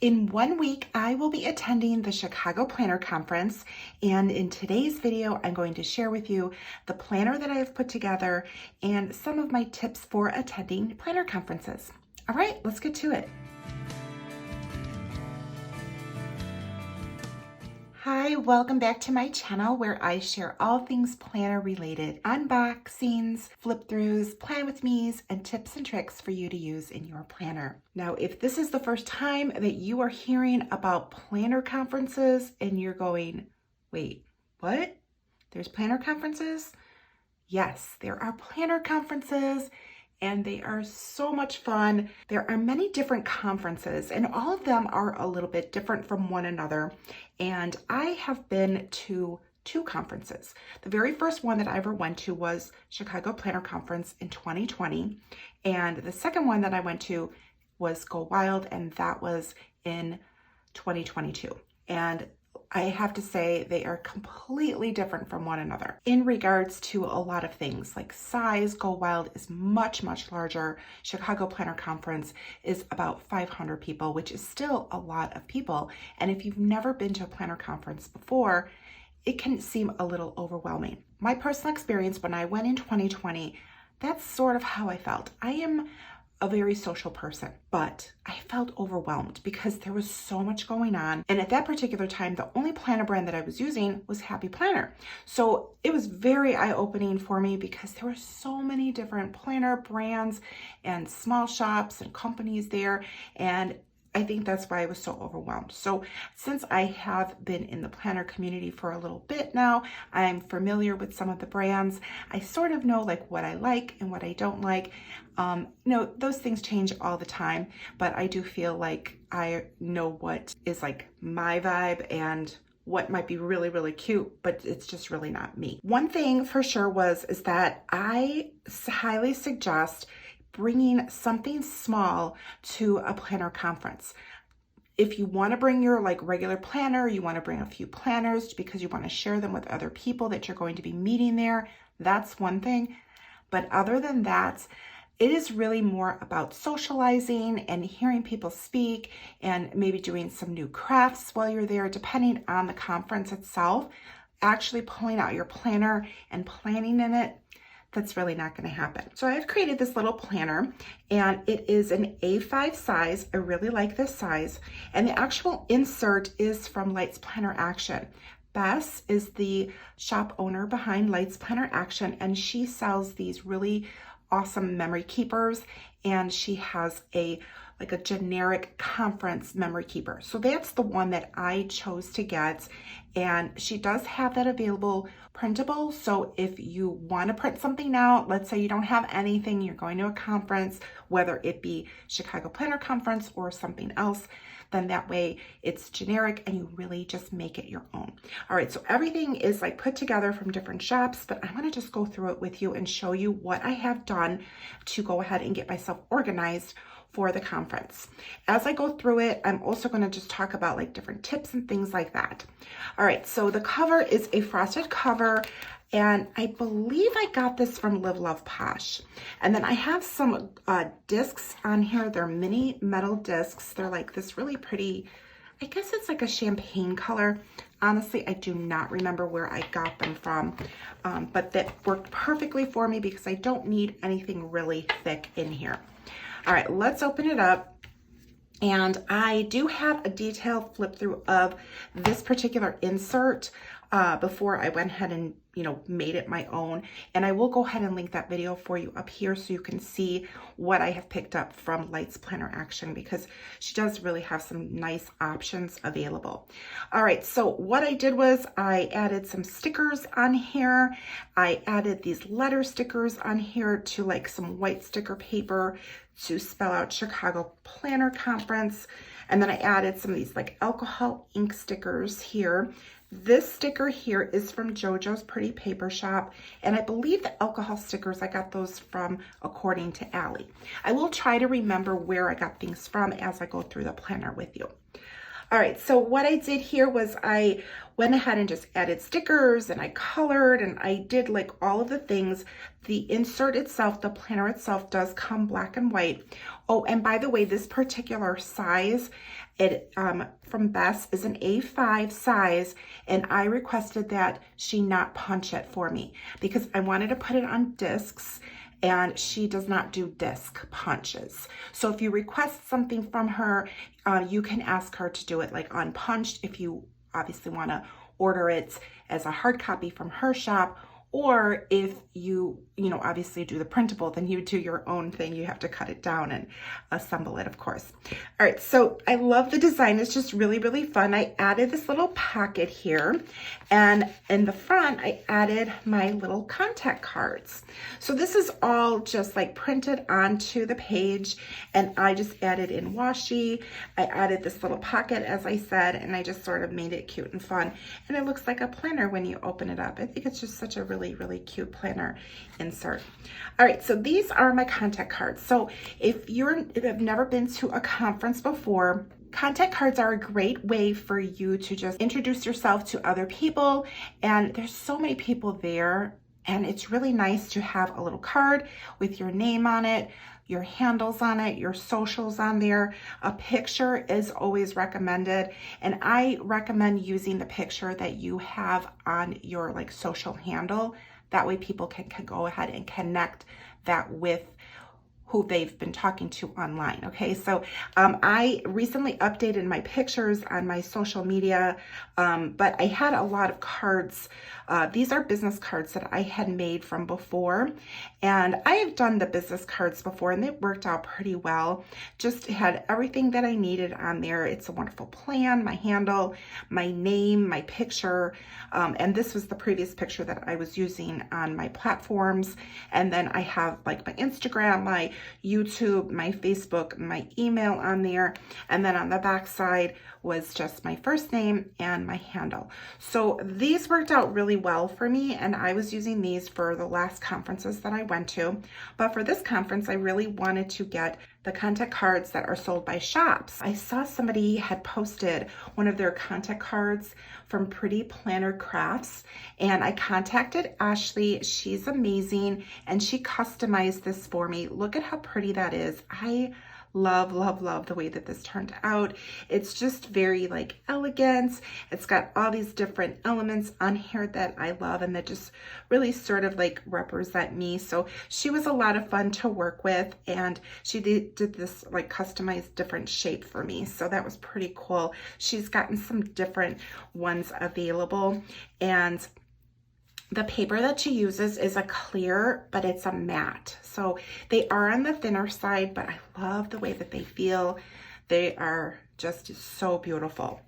In 1 week, I will be attending the Chicago Planner Conference, and in today's video, I'm going to share with you the planner that I have put together and some of my tips for attending planner conferences. All right, let's get to it. Hi, welcome back to my channel where I share all things planner related, unboxings, flip throughs, plan with me's, and tips and tricks for you to use in your planner. Now, if this is the first time that you are hearing about planner conferences and you're going, wait, what? There's planner conferences? Yes, there are planner conferences, and they are so much fun. There are many different conferences, and all of them are a little bit different from one another. And I have been to 2 conferences. The very first one that I ever went to was Chicago Planner Conference in 2020. And the second one that I went to was Go Wild, and that was in 2022. And I have to say they are completely different from one another in regards to a lot of things like size. Go Wild is much, much larger. Chicago Planner Conference is about 500 people, which is still a lot of people. And if you've never been to a planner conference before, it can seem a little overwhelming. My personal experience when I went in 2020, that's sort of how I felt. I am a very social person, but I felt overwhelmed because there was so much going on. And at that particular time, the only planner brand that I was using was Happy Planner. So it was very eye-opening for me because there were so many different planner brands and small shops and companies there. And I think that's why I was so overwhelmed. So since I have been in the planner community for a little bit now, I'm familiar with some of the brands. I sort of know like what I like and what I don't like. Those things change all the time, but I do feel like I know what is like my vibe and what might be really, really cute, but it's just really not me. One thing for sure is that I highly suggest bringing something small to a planner conference. If you want to bring your like regular planner, you want to bring a few planners because you want to share them with other people that you're going to be meeting there, that's one thing. But other than that, it is really more about socializing and hearing people speak and maybe doing some new crafts while you're there, depending on the conference itself. Actually pulling out your planner and planning in it, that's really not going to happen. So I've created this little planner, and it is an A5 size. I really like this size. And the actual insert is from Lights Planner Action. Bess is the shop owner behind Lights Planner Action, and she sells these really awesome memory keepers, and she has a generic conference memory keeper. So that's the one that I chose to get. And she does have that available printable. So if you want to print something out, let's say you don't have anything, you're going to a conference, whether it be Chicago Planner Conference or something else, then that way it's generic and you really just make it your own. All right, so everything is like put together from different shops, but I want to just go through it with you and show you what I have done to go ahead and get myself organized for the conference. As I go through it, I'm also going to just talk about like different tips and things like that. All right, so the cover is a frosted cover, and I believe I got this from Live Love Posh. And then I have some discs on here. They're mini metal discs. They're like this really pretty, I guess it's like a champagne color. Honestly, I do not remember where I got them from, but that worked perfectly for me because I don't need anything really thick in here. All right, let's open it up. And I do have a detailed flip through of this particular insert before I went ahead and made it my own. And I will go ahead and link that video for you up here so you can see what I have picked up from Lights Planner Action, because she does really have some nice options available. All right, so what I did was I added some stickers on here. I added these letter stickers on here to like some white sticker paper to spell out Chicago Planner Conference. And then I added some of these like alcohol ink stickers here. This sticker here is from JoJo's Pretty Paper Shop, and I believe the alcohol stickers, I got those from According to Allie. I will try to remember where I got things from as I go through the planner with you. All right, so what I did here was I went ahead and just added stickers and I colored and I did like all of the things. The insert itself, the planner itself does come black and white. Oh, and by the way, this particular size, it from Bess is an A5 size, and I requested that she not punch it for me because I wanted to put it on discs, and she does not do disc punches. So if you request something from her, you can ask her to do it like unpunched if you obviously want to order it as a hard copy from her shop, or if you obviously do the printable, then you do your own thing. You have to cut it down and assemble it, of course. All right, so I love the design. It's just really, really fun. I added this little pocket here, and in the front, I added my little contact cards. So this is all just like printed onto the page, and I just added in washi. I added this little pocket, as I said, and I just sort of made it cute and fun. And it looks like a planner when you open it up. I think it's just such a really, really cute planner insert. All right, so these are my contact cards. So if you have never been to a conference before, contact cards are a great way for you to just introduce yourself to other people. And there's so many people there, and it's really nice to have a little card with your name on it, your handles on it, your socials on there. A picture is always recommended, and I recommend using the picture that you have on your like social handle. That way people can go ahead and connect that with who they've been talking to online. Okay, so I recently updated my pictures on my social media, but I had a lot of cards. These are business cards that I had made from before, and I have done the business cards before, and they worked out pretty well. Just had everything that I needed on there. It's a wonderful plan, my handle, my name, my picture, and this was the previous picture that I was using on my platforms. And then I have like my Instagram, my YouTube, my Facebook, my email on there, and then on the back side was just my first name and my handle. So these worked out really well for me, and I was using these for the last conferences that I went to. But for this conference, I really wanted to get the contact cards that are sold by shops. I saw somebody had posted one of their contact cards from Pretty Planner Crafts, and I contacted Ashley. She's amazing, and she customized this for me. Look at how pretty that is. I love, love, love the way that this turned out. It's just very like elegant. It's got all these different elements on here that I love and that just really sort of like represent me. So she was a lot of fun to work with, and she did this like customized different shape for me. So that was pretty cool. She's gotten some different ones available, and the paper that she uses is a clear, but it's a matte. So they are on the thinner side, but I love the way that they feel. They are just so beautiful.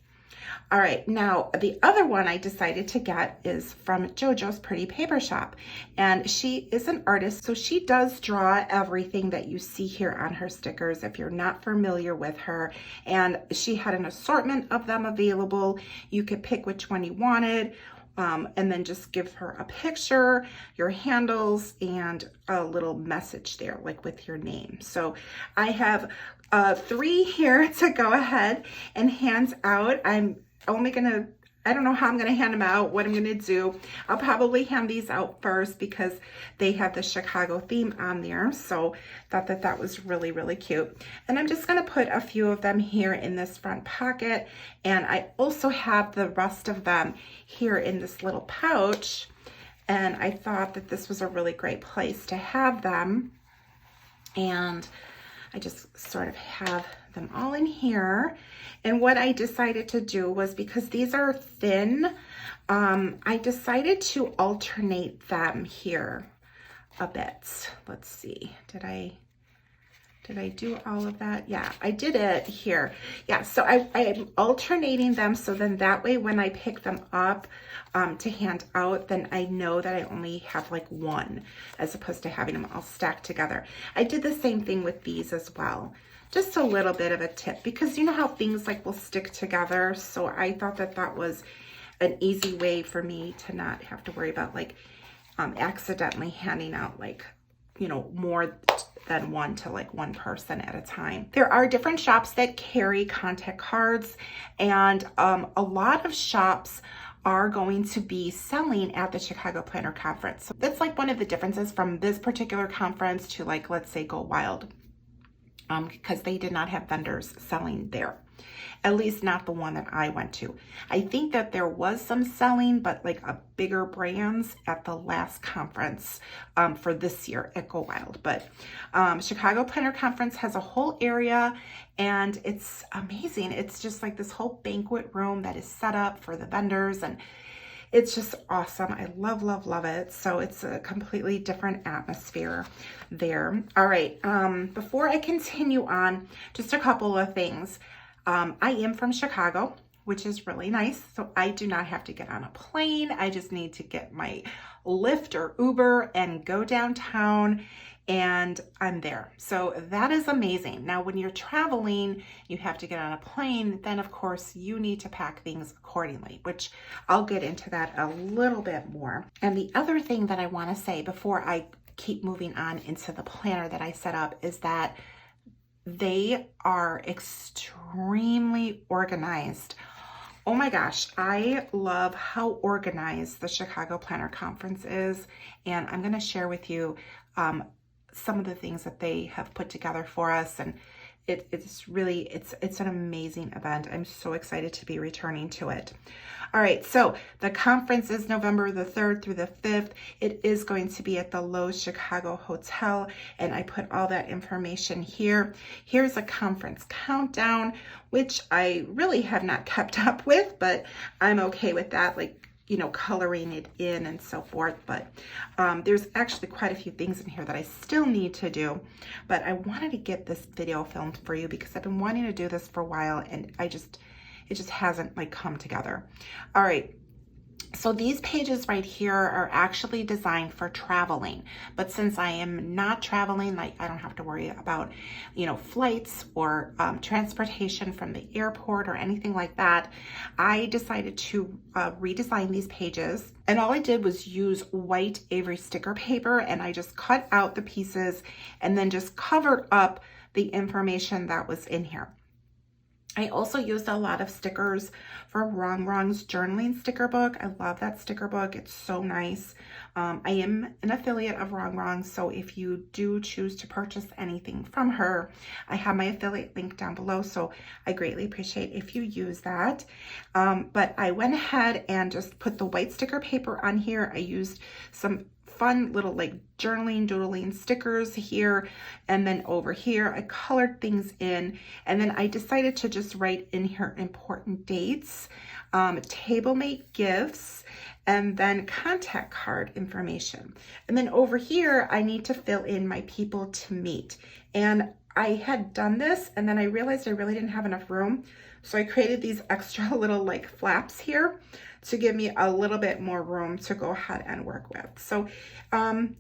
All right, now the other one I decided to get is from JoJo's Pretty Paper Shop. And she is an artist, so she does draw everything that you see here on her stickers if you're not familiar with her. And she had an assortment of them available. You could pick which one you wanted. And then just give her a picture, your handles, and a little message there, like with your name. So I have 3 here to go ahead and hand out. I'm only gonna, I don't know how I'm gonna hand them out, what I'm gonna do. I'll probably hand these out first because they have the Chicago theme on there. So thought that that was really, really cute. And I'm just gonna put a few of them here in this front pocket. And I also have the rest of them here in this little pouch. And I thought that this was a really great place to have them. And I just sort of have them all in here. And what I decided to do was, because these are thin, I decided to alternate them here a bit. Let's see, did I do all of that? Yeah, I did it here. Yeah, so I'm alternating them, so then that way when I pick them up to hand out, then I know that I only have like one, as opposed to having them all stacked together. I did the same thing with these as well. Just a little bit of a tip, because you know how things like will stick together. So I thought that that was an easy way for me to not have to worry about like accidentally handing out like you know, more than one to like one person at a time. There are different shops that carry contact cards, and a lot of shops are going to be selling at the Chicago Planner Conference. So that's like one of the differences from this particular conference to, like, let's say Go Wild, because they did not have vendors selling there. At least not the one that I went to. I think that there was some selling, but like a bigger brands at the last conference for this year at Go Wild. But Chicago Planner Conference has a whole area, and it's amazing. It's just like this whole banquet room that is set up for the vendors, and it's just awesome. I love, love, love it. So it's a completely different atmosphere there. All right, before I continue on, just a couple of things. I am from Chicago, which is really nice. So I do not have to get on a plane. I just need to get my Lyft or Uber and go downtown, and I'm there. So that is amazing. Now, when you're traveling, you have to get on a plane, then of course you need to pack things accordingly, which I'll get into that a little bit more. And the other thing that I want to say before I keep moving on into the planner that I set up is that they are extremely organized. Oh my gosh, I love how organized the Chicago Planner Conference is, and I'm going to share with you some of the things that they have put together for us, and it's really, it's an amazing event. I'm so excited to be returning to it. All right, so the conference is November the 3rd through the 5th. It is going to be at the Lowe's Chicago Hotel, and I put all that information here. Here's a conference countdown, which I really have not kept up with, but I'm okay with that, like, you know, coloring it in and so forth. But there's actually quite a few things in here that I still need to do, but I wanted to get this video filmed for you because I've been wanting to do this for a while, and it just hasn't like come together. All right. So these pages right here are actually designed for traveling, but since I am not traveling, like I don't have to worry about, you know, flights or transportation from the airport or anything like that, I decided to redesign these pages. And all I did was use white Avery sticker paper, and I just cut out the pieces and then just covered up the information that was in here. I also used a lot of stickers for Wrong's journaling sticker book. I love that sticker book. It's so nice. I am an affiliate of Wrong, so if you do choose to purchase anything from her, I have my affiliate link down below, so I greatly appreciate if you use that. But I went ahead and just put the white sticker paper on here. I used some fun little like journaling, doodling stickers here, and then over here I colored things in, and then I decided to just write in here important dates, table mate gifts, and then contact card information. And then over here I need to fill in my people to meet. And I had done this, and then I realized I really didn't have enough room, so I created these extra little like flaps here to give me a little bit more room to go ahead and work with. So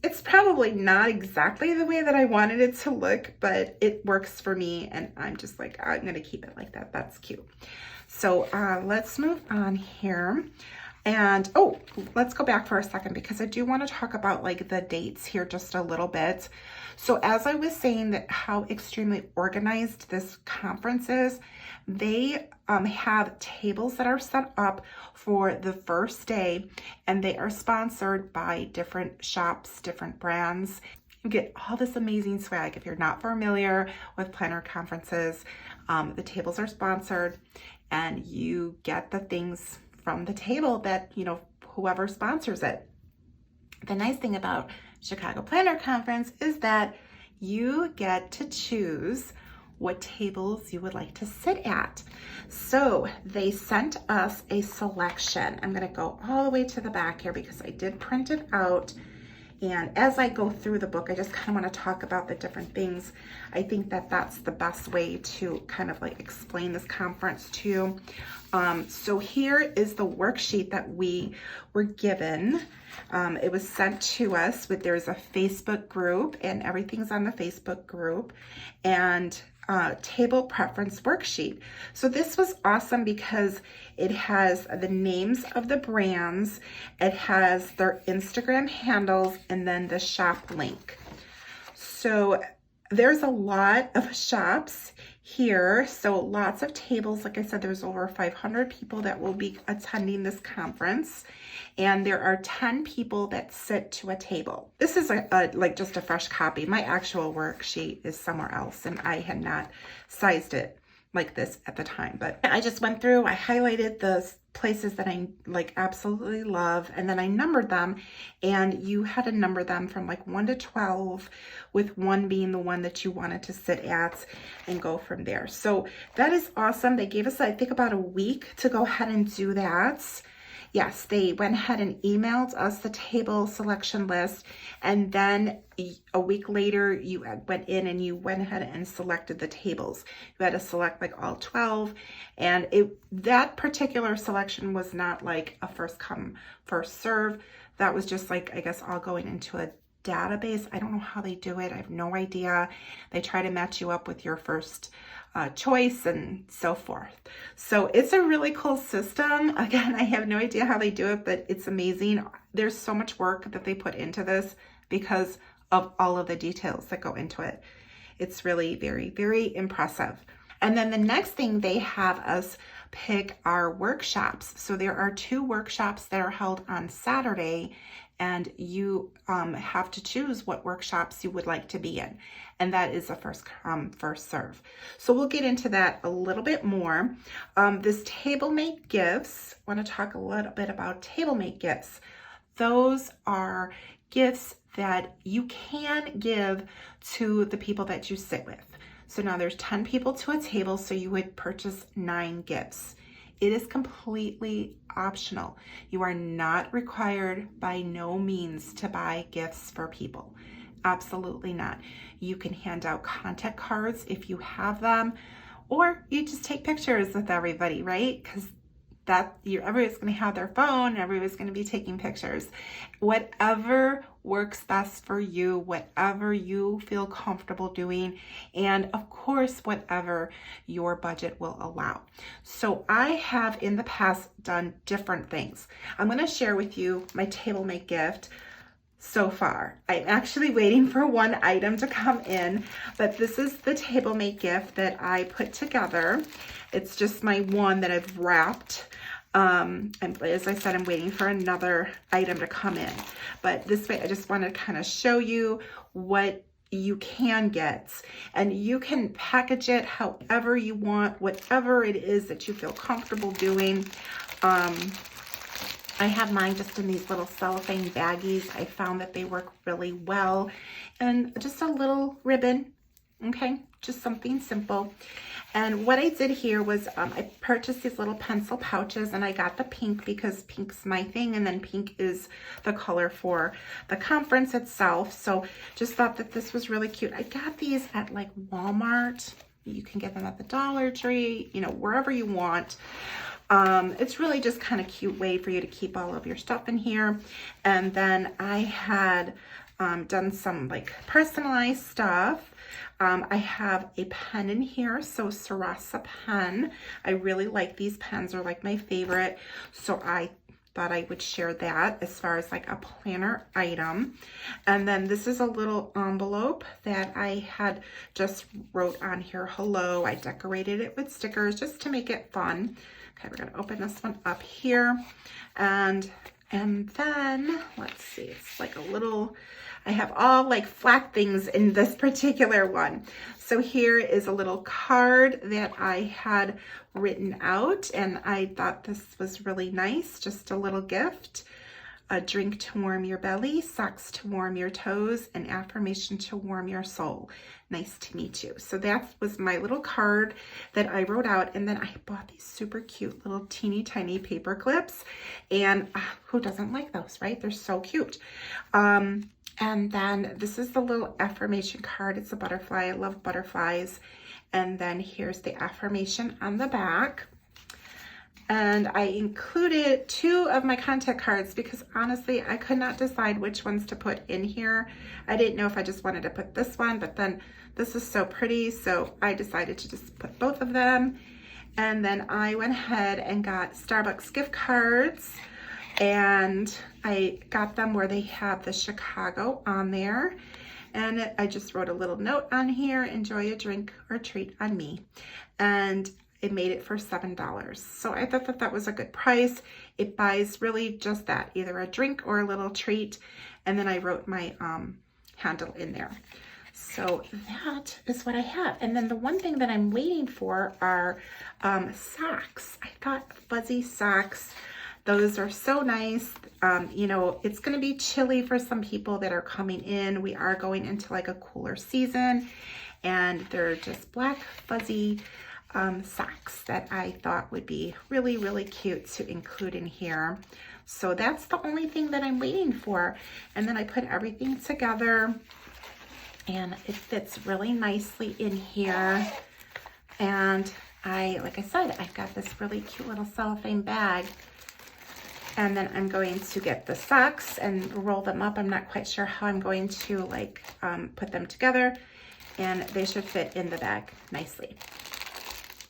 it's probably not exactly the way that I wanted it to look, but it works for me, and I'm just like, I'm gonna keep it like that. That's cute. So let's move on here. And oh, let's go back for a second because I do want to talk about like the dates here just a little bit. So as I was saying that how extremely organized this conference is, they have tables that are set up for the first day, and they are sponsored by different shops, different brands. You get all this amazing swag. If you're not familiar with planner conferences, the tables are sponsored, and you get the things from the table that, you know, whoever sponsors it. The nice thing about Chicago Planner Conference is that you get to choose what tables you would like to sit at. So they sent us a selection. I'm gonna go all the way to the back here because I did print it out. And as I go through the book, I just kind of want to talk about the different things. I think that that's the best way to kind of like explain this conference to you. So here is the worksheet that we were given. It was sent to us with, there's a Facebook group, and everything's on the Facebook group, and table preference worksheet. So this was awesome because it has the names of the brands, it has their Instagram handles, and then the shop link. So there's a lot of shops here. So lots of tables. Like I said, there's over 500 people that will be attending this conference. And there are 10 people that sit to a table. This is like just a fresh copy. My actual worksheet is somewhere else, and I had not sized it like this at the time. But I just went through, I highlighted the places that I like absolutely love, and then I numbered them, and you had to number them from like 1 to 12, with 1 being the one that you wanted to sit at, and go from there. So that is awesome. They gave us, I think, about a week to go ahead and do that. Yes, they went ahead and emailed us the table selection list, and then a week later you went in and you went ahead and selected the tables. You had to select like all 12, and that particular selection was not like a first come, first serve. That was just like, I guess, all going into a database. I don't know how they do it. I have no idea. They try to match you up with your first choice and so forth. So it's a really cool system. Again, I have no idea how they do it, but it's amazing. There's so much work that they put into this because of all of the details that go into it. It's really very, very impressive. And then the next thing, they have us pick our workshops. So there are 2 workshops that are held on Saturday, and you have to choose what workshops you would like to be in. And that is a first come, first serve. So we'll get into that a little bit more. This table-made gifts, I want to talk a little bit about table-made gifts. Those are gifts that you can give to the people that you sit with. So now there's 10 people to a table, so you would purchase 9 gifts. It is completely optional. You are not required by no means to buy gifts for people. Absolutely not. You can hand out contact cards if you have them, or you just take pictures with everybody, right? Because everybody's going to have their phone, everybody's going to be taking pictures. Whatever works best for you, whatever you feel comfortable doing, and of course, whatever your budget will allow. So I have in the past done different things. I'm going to share with you my table made gift so far. I'm actually waiting for one item to come in, but this is the table made gift that I put together. It's just my one that I've wrapped. And as I said, I'm waiting for another item to come in. But this way, I just want to kind of show you what you can get. And you can package it however you want, whatever it is that you feel comfortable doing. I have mine just in these little cellophane baggies. I found that they work really well. And just a little ribbon, okay? Just something simple. And what I did here was I purchased these little pencil pouches, and I got the pink because pink's my thing, and then pink is the color for the conference itself. So just thought that this was really cute. I got these at like Walmart. You can get them at the Dollar Tree, you know, wherever you want. It's really just kind of cute way for you to keep all of your stuff in here. And then I had done some like personalized stuff. I have a pen in here, so Sarasa pen. I really like these pens, they're like my favorite. So I thought I would share that as far as like a planner item. And then this is a little envelope that I had just wrote on here, hello. I decorated it with stickers just to make it fun. Okay, we're gonna open this one up here. And then, let's see, it's like a little, I have all like flat things in this particular one. So here is a little card that I had written out, and I thought this was really nice, just a little gift. A drink to warm your belly, socks to warm your toes, an affirmation to warm your soul. Nice to meet you. So that was my little card that I wrote out, and then I bought these super cute little teeny tiny paper clips, and who doesn't like those, right? They're so cute. And then this is the little affirmation card. It's a butterfly. I love butterflies. And then here's the affirmation on the back. And I included 2 of my contact cards because honestly, I could not decide which ones to put in here. I didn't know if I just wanted to put this one, but then this is so pretty. So I decided to just put both of them. And then I went ahead and got Starbucks gift cards. And I got them where they have the Chicago on there. And I just wrote a little note on here, enjoy a drink or treat on me. And it made it for $7. So I thought that that was a good price. It buys really just that, either a drink or a little treat. And then I wrote my handle in there. So that is what I have. And then the one thing that I'm waiting for are socks. I thought fuzzy socks, those are so nice. You know, it's going to be chilly for some people that are coming in. We are going into like a cooler season, and they're just black fuzzy socks that I thought would be really, really cute to include in here. So that's the only thing that I'm waiting for. And then I put everything together, and it fits really nicely in here. And like I said, I've got this really cute little cellophane bag. And then I'm going to get the socks and roll them up. I'm not quite sure how I'm going to like put them together, and they should fit in the bag nicely.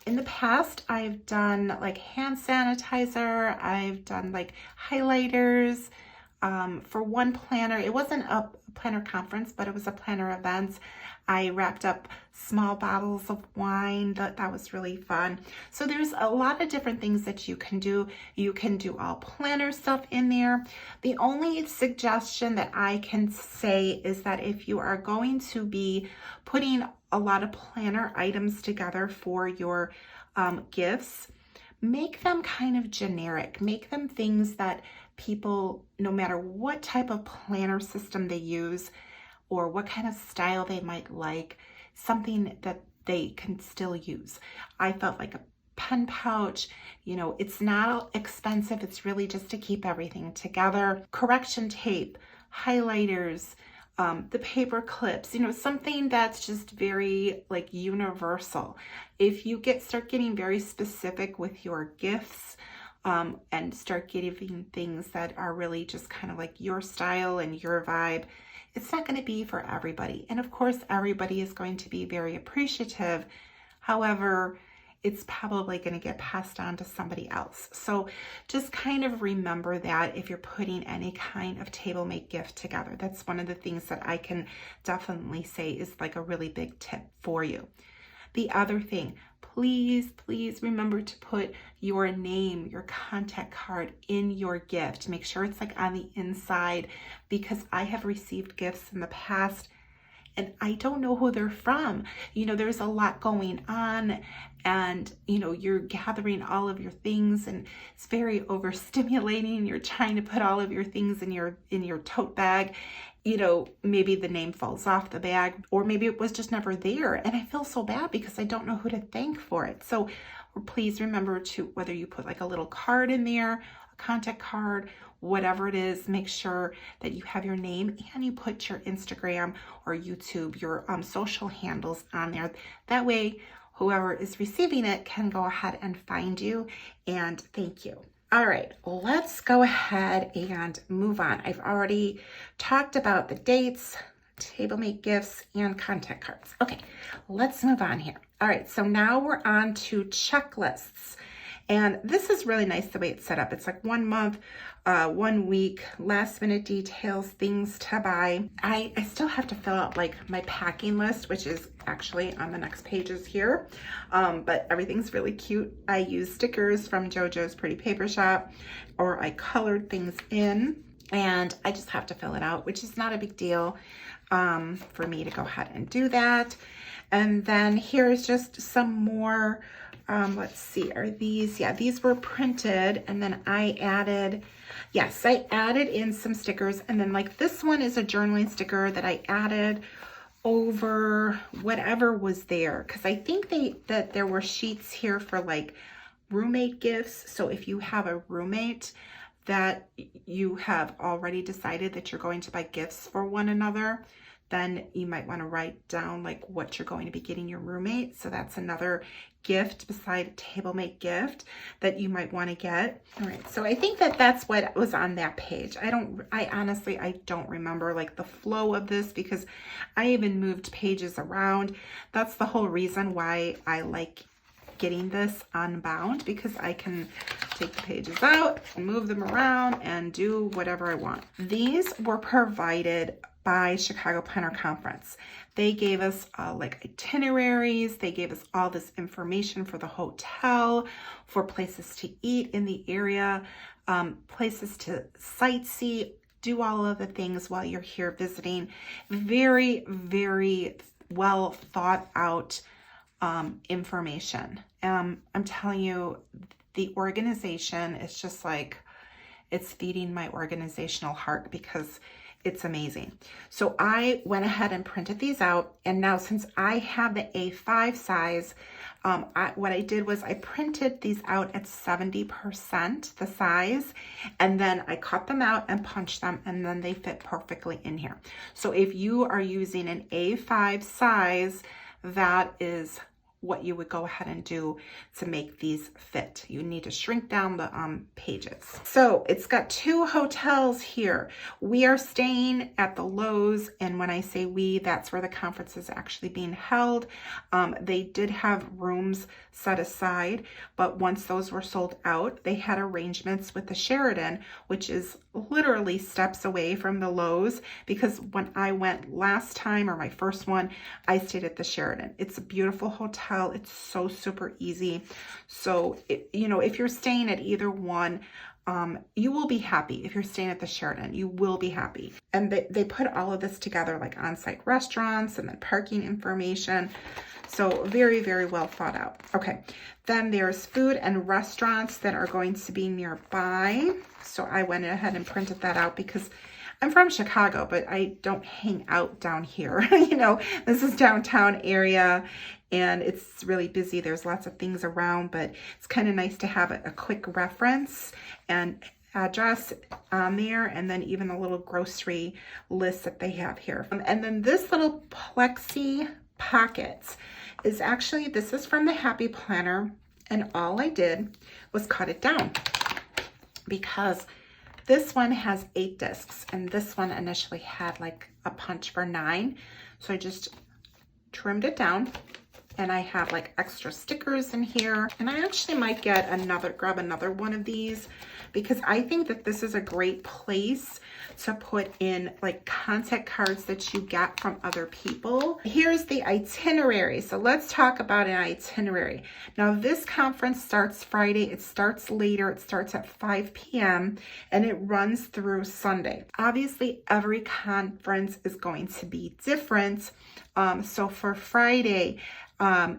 In the past, I've done like hand sanitizer. I've done like highlighters for one planner. It wasn't a planner conference, but it was a planner event. I wrapped up small bottles of wine. That was really fun. So there's a lot of different things that you can do. You can do all planner stuff in there. The only suggestion that I can say is that if you are going to be putting a lot of planner items together for your gifts, make them kind of generic. Make them things that people, no matter what type of planner system they use or what kind of style they might like, something that they can still use. I felt like a pen pouch, you know, it's not expensive. It's really just to keep everything together. Correction tape, highlighters, the paper clips, you know, something that's just very like universal. If you start getting very specific with your gifts, and start giving things that are really just kind of like your style and your vibe, it's not going to be for everybody. And of course, everybody is going to be very appreciative. However, it's probably going to get passed on to somebody else. So just kind of remember that if you're putting any kind of table make gift together. That's one of the things that I can definitely say is like a really big tip for you. The other thing, please remember to put your name, your contact card in your gift. Make sure it's like on the inside, because I have received gifts in the past and I don't know who they're from. You know, there's a lot going on, and you know, you're gathering all of your things and it's very overstimulating. You're trying to put all of your things in your tote bag. You know, maybe the name falls off the bag, or maybe it was just never there. And I feel so bad because I don't know who to thank for it. So please remember to, whether you put like a little card in there, a contact card, whatever it is, make sure that you have your name and you put your Instagram or YouTube, your social handles on there. That way, whoever is receiving it can go ahead and find you and thank you. All right, let's go ahead and move on. I've already talked about the dates, table make gifts, and contact cards. Okay, let's move on here. All right, so now we're on to checklists. And this is really nice the way it's set up. It's like 1 month, 1 week, last minute details, things to buy. I still have to fill out like my packing list, which is actually on the next pages here. But everything's really cute. I use stickers from JoJo's Pretty Paper Shop, or I colored things in, and I just have to fill it out, which is not a big deal for me to go ahead and do that. And then here's just some more. Let's see, are these? Yeah, these were printed, and then I added in some stickers. And then like this one is a journaling sticker that I added over whatever was there, because I think that there were sheets here for like roommate gifts. So if you have a roommate that you have already decided that you're going to buy gifts for one another, then you might want to write down like what you're going to be getting your roommate. So that's another gift beside a table make gift that you might want to get. All right, so I think that that's what was on that page. I honestly don't remember like the flow of this, because I even moved pages around. That's the whole reason why I like getting this unbound, because I can take the pages out and move them around and do whatever I want. These were provided by Chicago Planner Conference. They gave us like itineraries. They gave us all this information for the hotel, for places to eat in the area, places to sightsee, do all of the things while you're here visiting. Very, very well thought out information. I'm telling you, the organization is just like, it's feeding my organizational heart because it's amazing. So I went ahead and printed these out. And now since I have the A5 size, what I did was I printed these out at 70% the size, and then I cut them out and punched them, and then they fit perfectly in here. So if you are using an A5 size, that is what you would go ahead and do to make these fit. You need to shrink down the pages. So it's got 2 hotels here. We are staying at the Lowe's, and when I say we, that's where the conference is actually being held. They did have rooms set aside, but once those were sold out, they had arrangements with the Sheraton, which is literally steps away from the Lowe's, because when I went last time, or my first one, I stayed at the Sheraton. It's a beautiful hotel. It's so super easy. So, you know, if you're staying at either one, you will be happy. If you're staying at the Sheraton, you will be happy. And they put all of this together, like on-site restaurants and then parking information. So very, very well thought out. Okay, then there's food and restaurants that are going to be nearby. So I went ahead and printed that out because I'm from Chicago, but I don't hang out down here. You know, this is downtown area and it's really busy. There's lots of things around, but it's kind of nice to have a quick reference and address on there, and then even a little grocery list that they have here. And then this little plexi pockets is actually, this is from the Happy Planner, and all I did was cut it down because this one has 8 discs and this one initially had like a punch for 9. So I just trimmed it down, and I have like extra stickers in here. And I actually might grab another one of these because I think that this is a great place to put in like contact cards that you get from other people. Here's the itinerary. So let's talk about an itinerary. Now this conference starts Friday. It starts later. It starts at 5 p.m. and it runs through Sunday. Obviously, every conference is going to be different. So for Friday,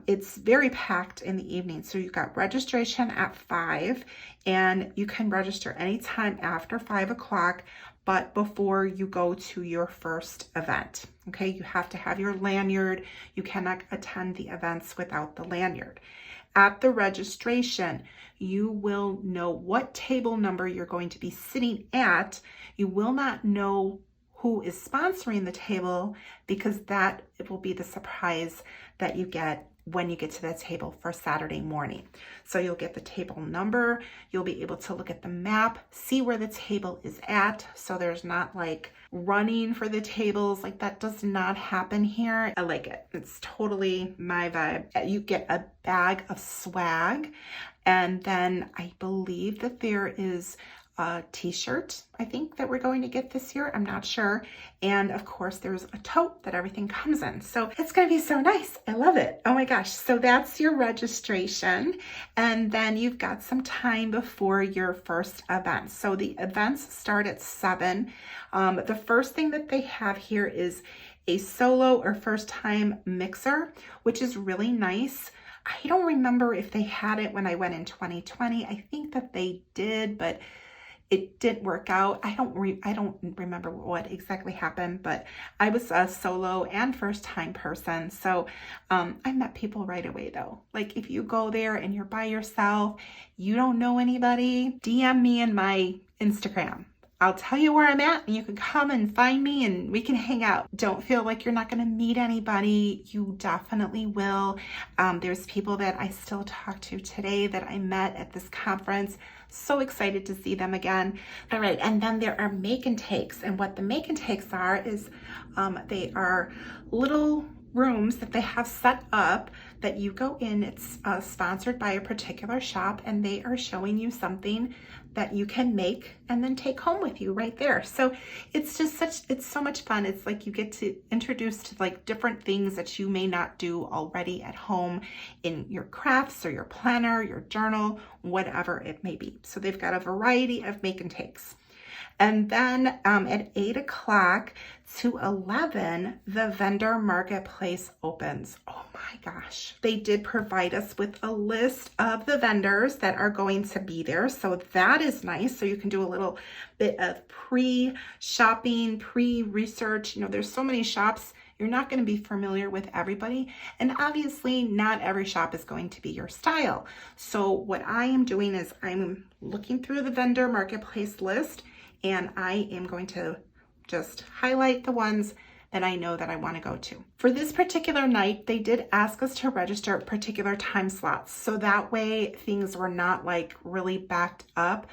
it's very packed in the evening. So you've got registration at 5, and you can register anytime after 5 o'clock, but before you go to your first event. Okay, you have to have your lanyard. You cannot attend the events without the lanyard. At the registration, you will know what table number you're going to be sitting at. You will not know who is sponsoring the table because that it will be the surprise that you get when you get to that table for Saturday morning. So you'll get the table number, you'll be able to look at the map, see where the table is at. So there's not like running for the tables, like that does not happen here. I like it. It's totally my vibe. You get a bag of swag, and then I believe that there is a t-shirt, I think, that we're going to get this year. I'm not sure. And of course, there's a tote that everything comes in. So it's going to be so nice. I love it. Oh my gosh. So that's your registration. And then you've got some time before your first event. So the events start at 7. The first thing that they have here is a solo or first time mixer, which is really nice. I don't remember if they had it when I went in 2020. I think that they did, but it didn't work out. I don't remember what exactly happened, but I was a solo and first time person. So I met people right away though. Like if you go there and you're by yourself, you don't know anybody, DM me in my Instagram. I'll tell you where I'm at and you can come and find me and we can hang out. Don't feel like you're not going to meet anybody. You definitely will. There's people that I still talk to today that I met at this conference. So excited to see them again. All right, and then there are make and takes. And what the make and takes are is they are little rooms that they have set up that you go in, it's sponsored by a particular shop, and they are showing you something that you can make and then take home with you right there. So it's just it's so much fun. It's like you get to introduce to like different things that you may not do already at home in your crafts or your planner, your journal, whatever it may be. So they've got a variety of make and takes. And then at 8 o'clock to 11, the vendor marketplace opens. Oh my gosh. They did provide us with a list of the vendors that are going to be there. So that is nice. So you can do a little bit of pre-shopping, pre-research. You know, there's so many shops. You're not going to be familiar with everybody. And obviously not every shop is going to be your style. So what I am doing is I'm looking through the vendor marketplace list, and I am going to just highlight the ones that I know that I want to go to. For this particular night, they did ask us to register particular time slots. So that way things were not like really backed up.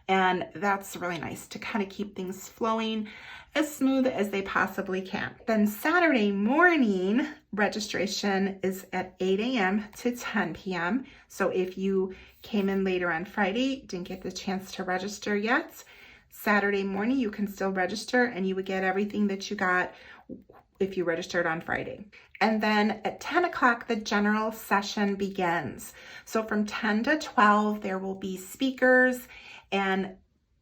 And that's really nice to kind of keep things flowing as smooth as they possibly can. Then Saturday morning registration is at 8 a.m. to 10 p.m. So if you came in later on Friday, didn't get the chance to register yet, Saturday morning, you can still register and you would get everything that you got if you registered on Friday. And then at 10 o'clock, the general session begins. So from 10 to 12, there will be speakers, and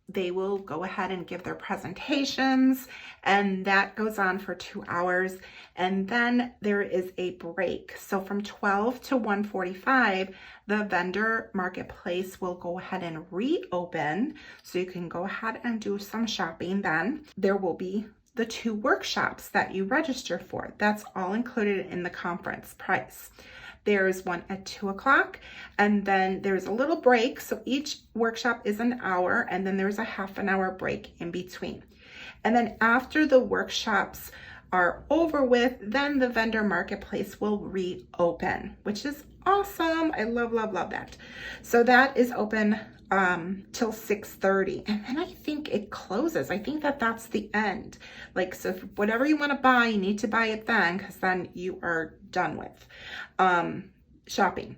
they will go ahead and give their presentations, and that goes on for 2 hours. And then there is a break. So from 12 to 1:45, the vendor marketplace will go ahead and reopen. So you can go ahead and do some shopping then. There will be the 2 workshops that you register for. That's all included in the conference price. There's one at 2 o'clock, and then there's a little break. So each workshop is an hour, and then there's a half an hour break in between. And then after the workshops are over with, then the vendor marketplace will reopen, which is awesome. I love, love, love that. So that is open till 6:30, and then I think it closes. I think that that's the end. Like, so if whatever you want to buy, you need to buy it then, because then you are done with shopping.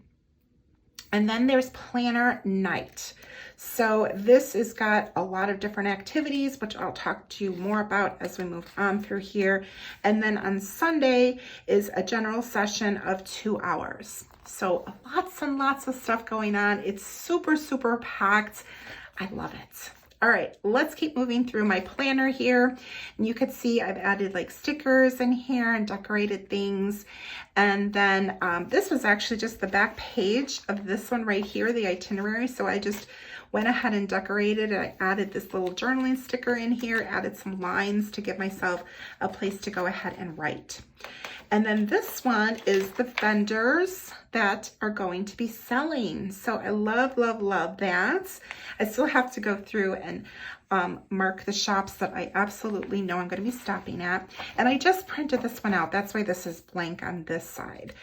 And then there's planner night. So this has got a lot of different activities, which I'll talk to you more about as we move on through here. And then on Sunday is a general session of 2 hours. So lots and lots of stuff going on. It's super, super packed. I love it. All right, let's keep moving through my planner here. And you could see I've added like stickers in here and decorated things. And then this was actually just the back page of this one right here, the itinerary. So I just went ahead and decorated it. I added this little journaling sticker in here, added some lines to give myself a place to go ahead and write. And then this one is the vendors that are going to be selling. So I love, love, love that. I still have to go through and mark the shops that I absolutely know I'm going to be stopping at. And I just printed this one out. That's why this is blank on this side.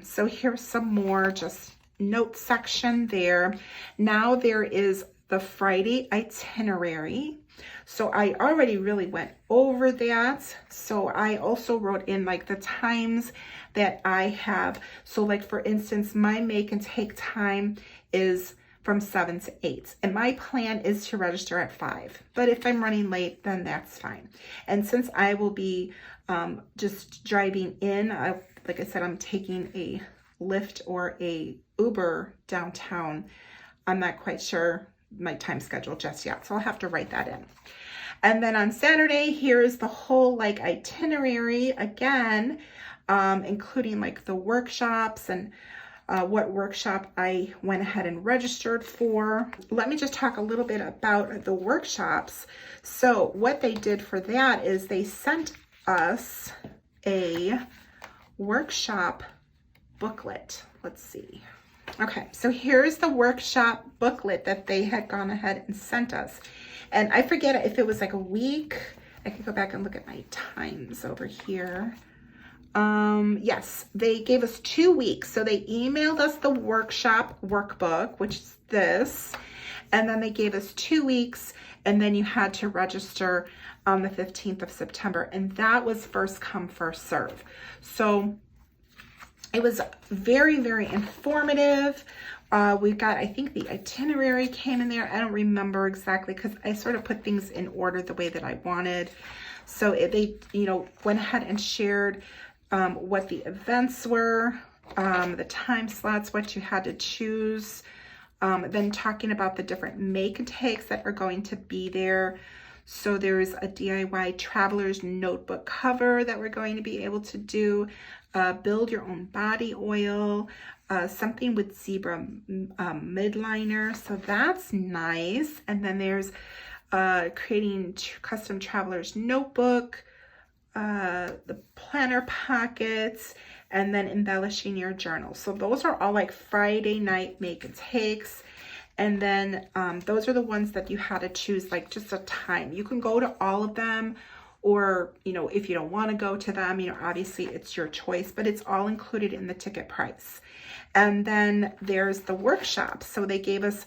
So here's some more just note section there. Now there is the Friday itinerary. So I already really went over that. So I also wrote in like the times that I have. So like for instance, my make and take time is from 7 to 8. And my plan is to register at 5. But if I'm running late, then that's fine. And since I will be just driving in, like I said, I'm taking a Lyft or a Uber downtown. I'm not quite sure my time schedule just yet, so I'll have to write that in. And then on Saturday, here's the whole like itinerary again, including like the workshops and what workshop I went ahead and registered for. Let me just talk a little bit about the workshops. So what they did for that is they sent us a workshop booklet. Let's see. Okay, so here's the workshop booklet that they had gone ahead and sent us. And I forget if it was like a week. I could go back and look at my times over here. Yes, they gave us 2 weeks. So they emailed us the workshop workbook, which is this. And then they gave us 2 weeks. And then you had to register on the 15th of September. And that was first come, first serve. So It was very, very informative. We've got, I think the itinerary came in there. I don't remember exactly because I sort of put things in order the way that I wanted. So they, you know, went ahead and shared what the events were, the time slots, what you had to choose, then talking about the different make and takes that are going to be there. So there's a DIY traveler's notebook cover that we're going to be able to do, build your own body oil, something with zebra Mildliner, so that's nice. And then there's creating custom traveler's notebook, the planner pockets, and then embellishing your journal. So those are all like Friday night make and takes. And then those are the ones that you had to choose like just a time. You can go to all of them, or, you know, if you don't want to go to them, you know, obviously it's your choice, but it's all included in the ticket price. And then there's the workshops. So they gave us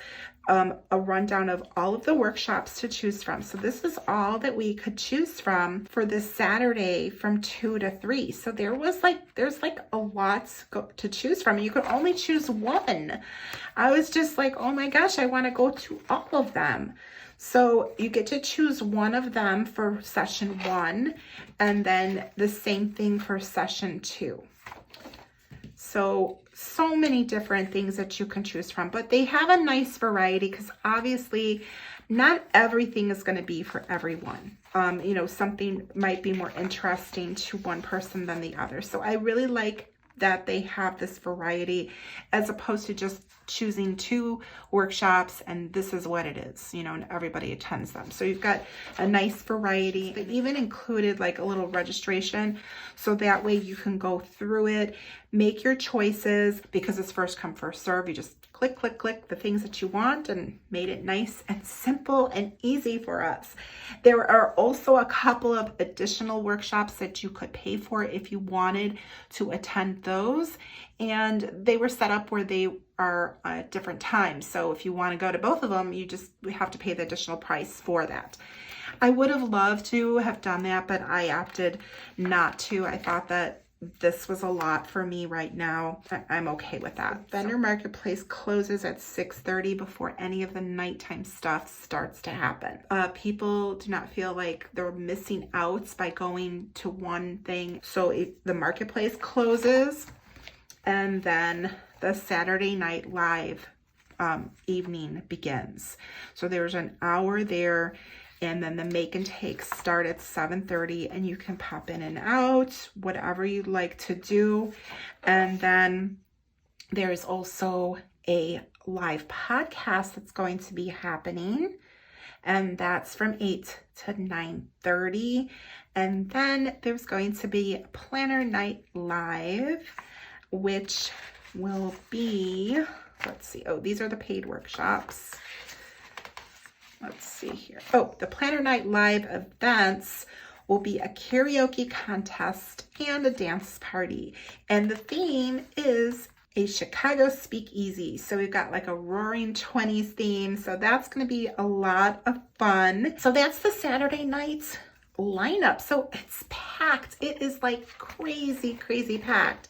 a rundown of all of the workshops to choose from. So this is all that we could choose from for this Saturday from 2 to 3. So there's like a lot to choose from. You could only choose one. I was just like, oh my gosh, I want to go to all of them. So you get to choose one of them for session 1, and then the same thing for session 2. So many different things that you can choose from, but they have a nice variety because obviously not everything is going to be for everyone. You know, something might be more interesting to one person than the other. So I really like that they have this variety as opposed to just choosing 2 workshops and this is what it is, you know, and everybody attends them. So you've got a nice variety. They even included like a little registration so that way you can go through it, make your choices, because it's first come, first serve. You just click the things that you want, and made it nice and simple and easy for us. There are also a couple of additional workshops that you could pay for if you wanted to attend those, and they were set up where they are at different times. So if you want to go to both of them, you have to pay the additional price for that. I would have loved to have done that, but I opted not to. I thought that this was a lot for me right now. I'm okay with that. Vendor Marketplace closes at 6:30 before any of the nighttime stuff starts to happen. People do not feel like they're missing out by going to one thing. So the marketplace closes, and then the Saturday Night Live evening begins. So there's an hour there, and then the make and takes start at 7:30, and you can pop in and out, whatever you'd like to do. And then there's also a live podcast that's going to be happening, and that's from 8 to 9:30. And then there's going to be Planner Night Live, which will be, let's see, oh, these are the paid workshops. Let's see here. Oh, the Planner Night Live events will be a karaoke contest and a dance party. And the theme is a Chicago speakeasy. So we've got like a Roaring 20s theme. So that's going to be a lot of fun. So that's the Saturday night lineup. So it's packed. It is like crazy, crazy packed.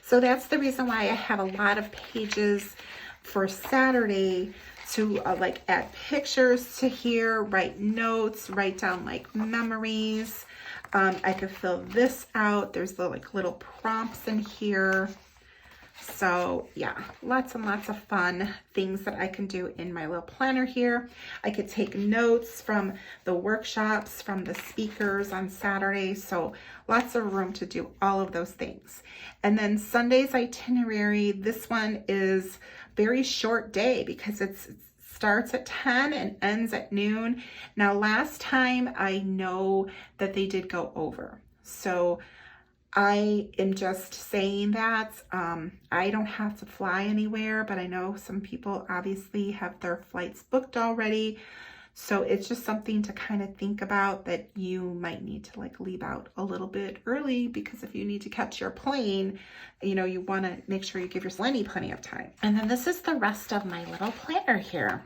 So that's the reason why I have a lot of pages for Saturday to like add pictures to here, write notes, write down like memories. I could fill this out. There's the like little prompts in here. So yeah, lots and lots of fun things that I can do in my little planner here. I could take notes from the workshops, from the speakers on Saturday. So lots of room to do all of those things. And then Sunday's itinerary, this one is very short day because it starts at 10 and ends at noon. Now, last time I know that they did go over. So I am just saying that I don't have to fly anywhere, but I know some people obviously have their flights booked already. So it's just something to kind of think about, that you might need to like leave out a little bit early, because if you need to catch your plane, you know, you want to make sure you give yourself plenty of time. And then this is the rest of my little planner here.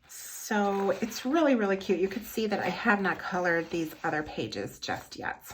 So it's really, really cute. You can see that I have not colored these other pages just yet.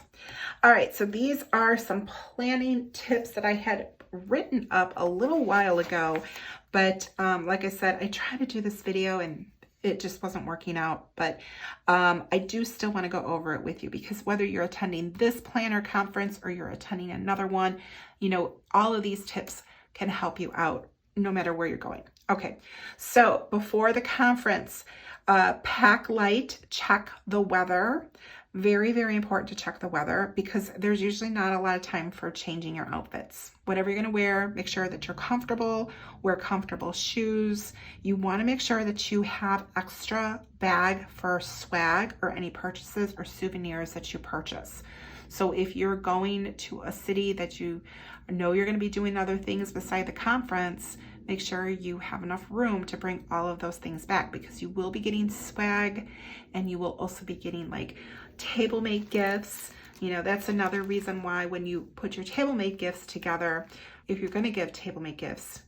All right, so these are some planning tips that I had written up a little while ago, but like I said, I tried to do this video and it just wasn't working out, but I do still want to go over it with you, because whether you're attending this planner conference or you're attending another one, you know, all of these tips can help you out no matter where you're going. Okay, so before the conference, pack light, check the weather. Very, very important to check the weather, because there's usually not a lot of time for changing your outfits. Whatever you're going to wear, make sure that you're comfortable, wear comfortable shoes. You want to make sure that you have extra bag for swag or any purchases or souvenirs that you purchase. So if you're going to a city that you know you're going to be doing other things beside the conference, make sure you have enough room to bring all of those things back, because you will be getting swag and you will also be getting like table made gifts. You know, that's another reason why when you put your table made gifts together, if you're going to give table made gifts,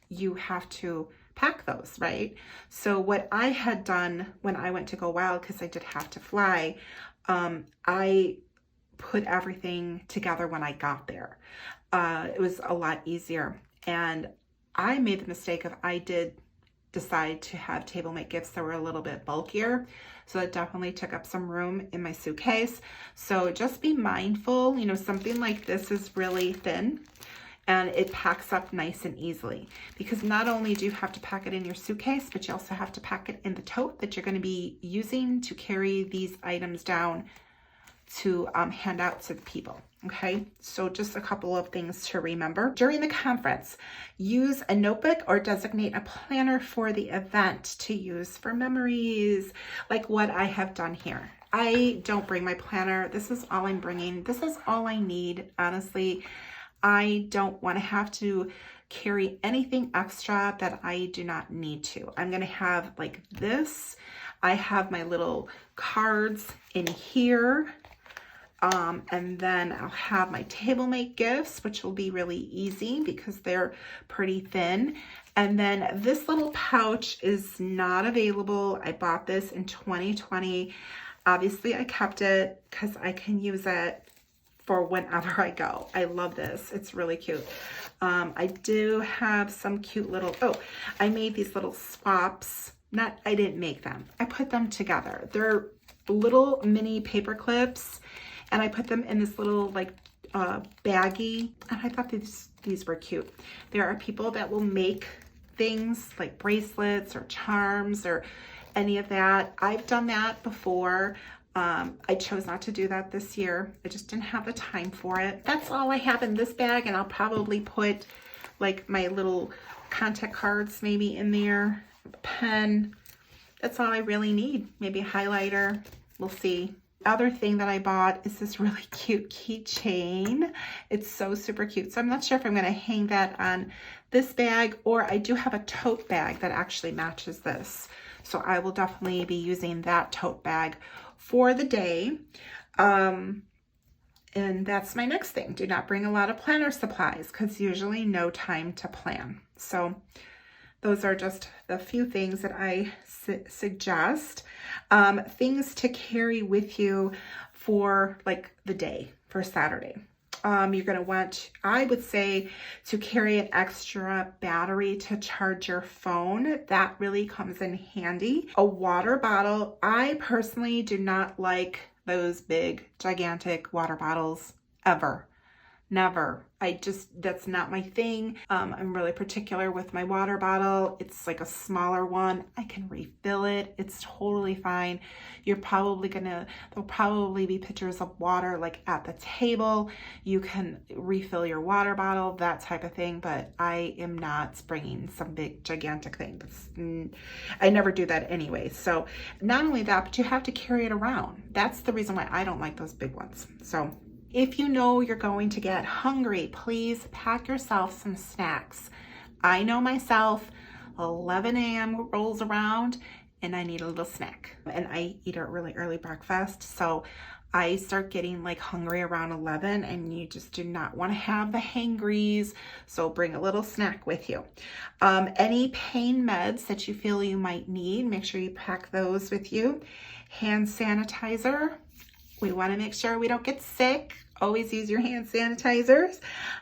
you have to pack those, right? So what I had done when I went to Go Wild, because I did have to fly, I put everything together when I got there. It was a lot easier. And I made the mistake of, I did decide to have table made gifts that were a little bit bulkier. So it definitely took up some room in my suitcase. So just be mindful, you know, something like this is really thin and it packs up nice and easily, because not only do you have to pack it in your suitcase, but you also have to pack it in the tote that you're going to be using to carry these items down to hand out to the people. Okay, so just a couple of things to remember. During the conference, use a notebook or designate a planner for the event to use for memories, like what I have done here. I don't bring my planner. This is all I'm bringing. This is all I need, honestly. I don't want to have to carry anything extra that I do not need to. I'm going to have like this. I have my little cards in here. And then I'll have my table made gifts, which will be really easy because they're pretty thin. And then this little pouch is not available. I bought this in 2020. Obviously I kept it because I can use it for whenever I go. I love this. It's really cute. I do have some cute little, I made these little swaps. I didn't make them. I put them together. They're little mini paper clips. And I put them in this little like baggie, and I thought these were cute. There are people that will make things like bracelets or charms or any of that. I've done that before. I chose not to do that this year. I just didn't have the time for it. That's all I have in this bag, and I'll probably put like my little contact cards maybe in there, a pen. That's all I really need. Maybe a highlighter. We'll see. Other thing that I bought is this really cute keychain. It's so super cute. So I'm not sure if I'm going to hang that on this bag, or I do have a tote bag that actually matches this. So I will definitely be using that tote bag for the day. And that's my next thing. Do not bring a lot of planner supplies, because usually no time to plan. So those are just the few things that I suggest. Things to carry with you for like the day, for Saturday. You're going to want, I would say, to carry an extra battery to charge your phone. That really comes in handy. A water bottle. I personally do not like those big, gigantic water bottles ever. Never. That's not my thing. I'm really particular with my water bottle. It's like a smaller one. I can refill it. It's totally fine. There'll probably be pictures of water like at the table. You can refill your water bottle, that type of thing, but I am not bringing some big gigantic thing. I never do that anyway. So not only that, but you have to carry it around. That's the reason why I don't like those big ones. So if you know you're going to get hungry, please pack yourself some snacks. I know myself, 11 a.m. rolls around and I need a little snack. And I eat a really early breakfast, so I start getting like hungry around 11, and you just do not want to have the hangries. So bring a little snack with you. Any pain meds that you feel you might need, make sure you pack those with you. Hand sanitizer. We want to make sure we don't get sick Always use your hand sanitizers.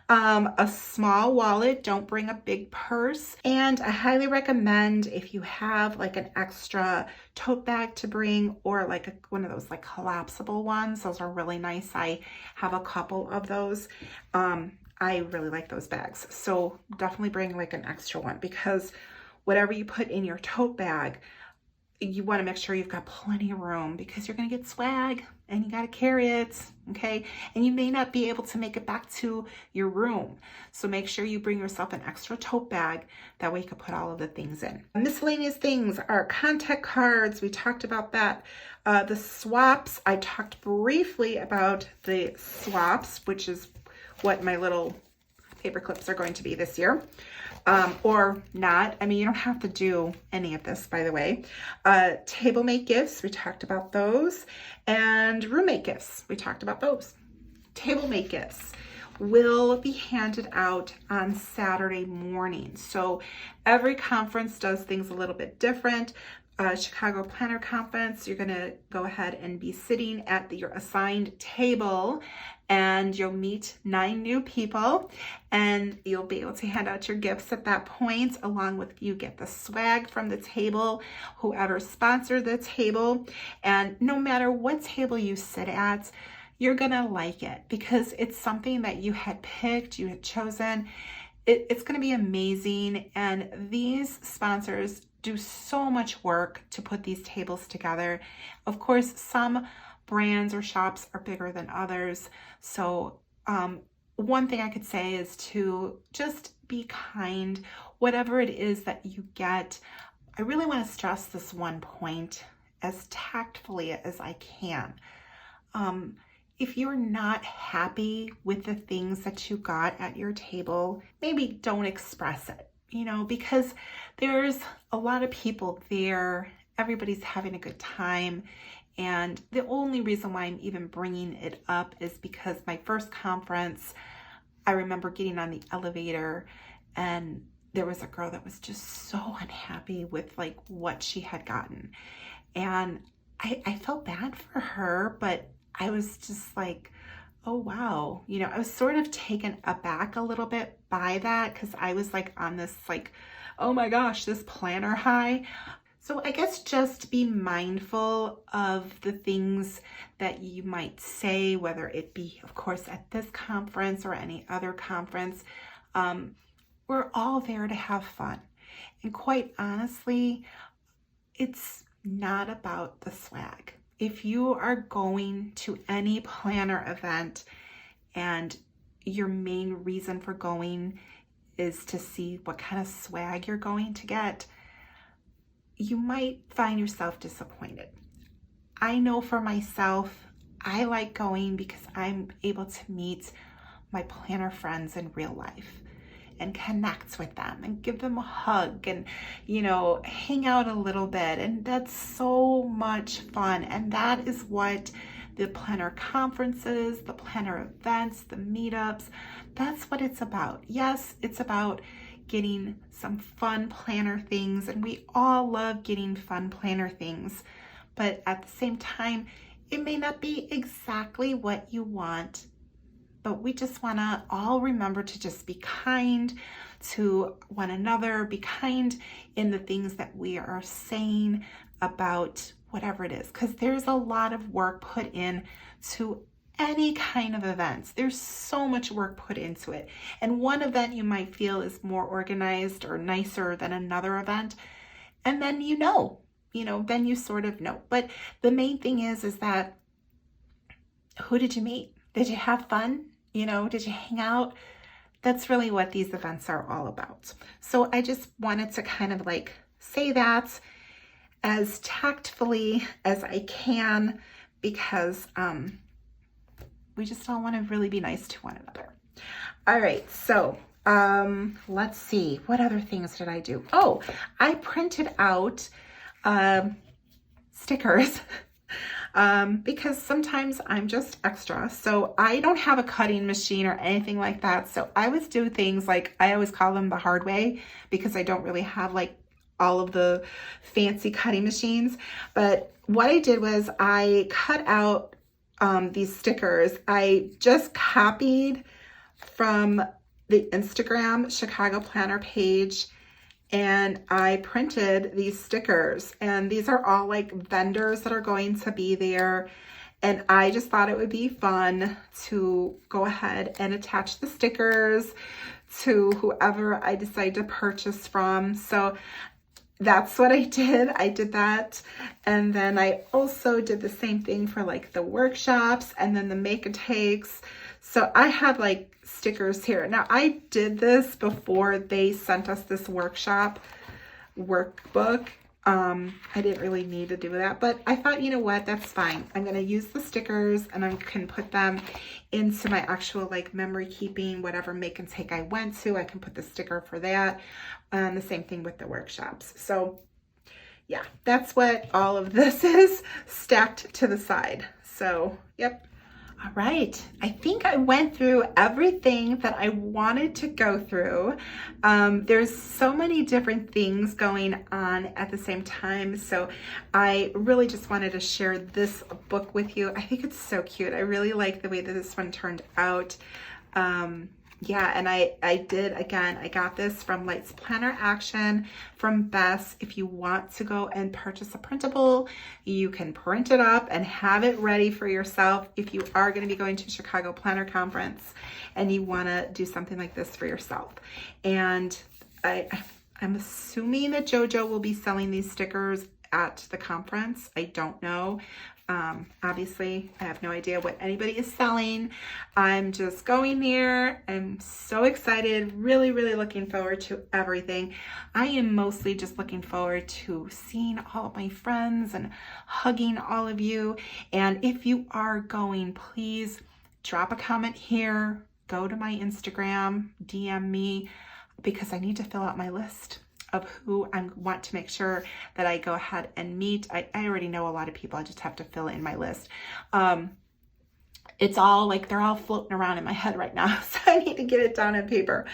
A small wallet, don't bring a big purse. And I highly recommend if you have like an extra tote bag to bring, or like one of those like collapsible ones. Those are really nice. I have a couple of those. I really like those bags. So definitely bring like an extra one, because whatever you put in your tote bag, you want to make sure you've got plenty of room, because you're going to get swag and you got to carry it, okay? And you may not be able to make it back to your room. So make sure you bring yourself an extra tote bag. That way you can put all of the things in. Miscellaneous things are contact cards. We talked about that. The swaps, I talked briefly about the swaps, which is what my little paper clips are going to be this year. Or not. I mean, you don't have to do any of this, by the way. Table mate gifts, we talked about those. And roommate gifts, we talked about those. Table mate gifts will be handed out on Saturday morning. So every conference does things a little bit different. Chicago Planner Conference, you're going to go ahead and be sitting at your assigned table, and you'll meet 9 new people, and you'll be able to hand out your gifts at that point. Along with, you get the swag from the table, whoever sponsored the table. And no matter what table you sit at, you're gonna like it, because it's something that you had picked, you had chosen. It's gonna be amazing. And these sponsors do so much work to put these tables together. Of course, some brands or shops are bigger than others. So one thing I could say is to just be kind. Whatever it is that you get, I really want to stress this one point as tactfully as I can. If you're not happy with the things that you got at your table, maybe don't express it, because there's a lot of people there. Everybody's having a good time. And the only reason why I'm even bringing it up is because my first conference, I remember getting on the elevator and there was a girl that was just so unhappy with like what she had gotten. And I felt bad for her, but I was just like, oh, wow. I was sort of taken aback a little bit by that, because I was like on this like, oh my gosh, this planner high. So I guess just be mindful of the things that you might say, whether it be, of course, at this conference or any other conference. We're all there to have fun. And quite honestly, it's not about the swag. If you are going to any planner event and your main reason for going is to see what kind of swag you're going to get, you might find yourself disappointed. I know for myself, I like going because I'm able to meet my planner friends in real life and connect with them and give them a hug and, hang out a little bit. And that's so much fun. And that is what the planner conferences, the planner events, the meetups, that's what it's about. Yes, it's about getting some fun planner things, and we all love getting fun planner things, but at the same time, it may not be exactly what you want. But we just want to all remember to just be kind to one another, be kind in the things that we are saying about whatever it is, because there's a lot of work put in to any kind of events. There's so much work put into it. And one event you might feel is more organized or nicer than another event. And then then you sort of know. But the main thing is that who did you meet? Did you have fun? Did you hang out? That's really what these events are all about. So I just wanted to kind of like say that as tactfully as I can, because we just all want to really be nice to one another. All right, so let's see. What other things did I do? Oh, I printed out stickers because sometimes I'm just extra. So I don't have a cutting machine or anything like that. So I always do things like, I always call them the hard way, because I don't really have like all of the fancy cutting machines. But what I did was I cut out these stickers. I just copied from the Instagram Chicago Planner page, and I printed these stickers, and these are all like vendors that are going to be there. And I just thought it would be fun to go ahead and attach the stickers to whoever I decide to purchase from. So that's what I did. I did that. And then I also did the same thing for like the workshops and then the make and takes. So I have like stickers here. Now I did this before they sent us this workshop workbook. I didn't really need to do that, but I thought, you know what, that's fine. I'm going to use the stickers and I can put them into my actual like memory keeping, whatever make and take I went to. I can put the sticker for that. And the same thing with the workshops. So yeah, that's what all of this is stacked to the side. So, yep. All right, I think I went through everything that I wanted to go through. There's so many different things going on at the same time, so I really just wanted to share this book with you. I think it's so cute. I really like the way that this one turned out. Yeah, and I did, again, I got this from Lights Planner Action from Bess. If you want to go and purchase a printable, you can print it up and have it ready for yourself if you are going to be going to Chicago Planner Conference and you want to do something like this for yourself. And I'm assuming that JoJo will be selling these stickers at the conference. I don't know. Obviously, I have no idea what anybody is selling. I'm just going there. I'm so excited, really, really looking forward to everything. I am mostly just looking forward to seeing all of my friends and hugging all of you. And if you are going, please drop a comment here, go to my Instagram, DM me, because I need to fill out my list of who I want to make sure that I go ahead and meet. I already know a lot of people. I just have to fill in my list. It's all like, they're all floating around in my head right now. So I need to get it down on paper.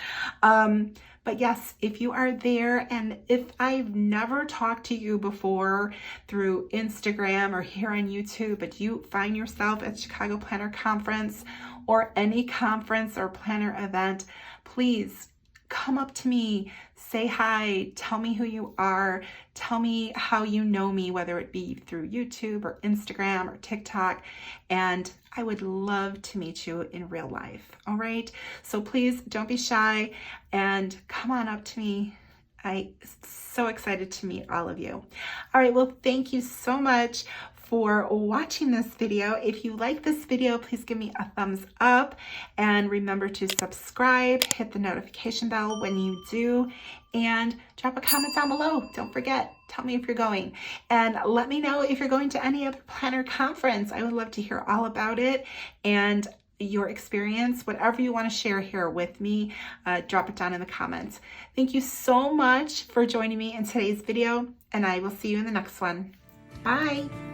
But yes, if you are there, and if I've never talked to you before through Instagram or here on YouTube, but you find yourself at Chicago Planner Conference or any conference or planner event, please come up to me, say hi, tell me who you are, tell me how you know me, whether it be through YouTube or Instagram or TikTok, and I would love to meet you in real life, all right? So please don't be shy and come on up to me. I'm so excited to meet all of you. All right, well, thank you so much for watching this video. If you like this video, please give me a thumbs up and remember to subscribe, hit the notification bell when you do, and drop a comment down below. Don't forget, tell me if you're going, and let me know if you're going to any other planner conference. I would love to hear all about it and your experience. Whatever you want to share here with me, drop it down in the comments. Thank you so much for joining me in today's video, and I will see you in the next one. Bye.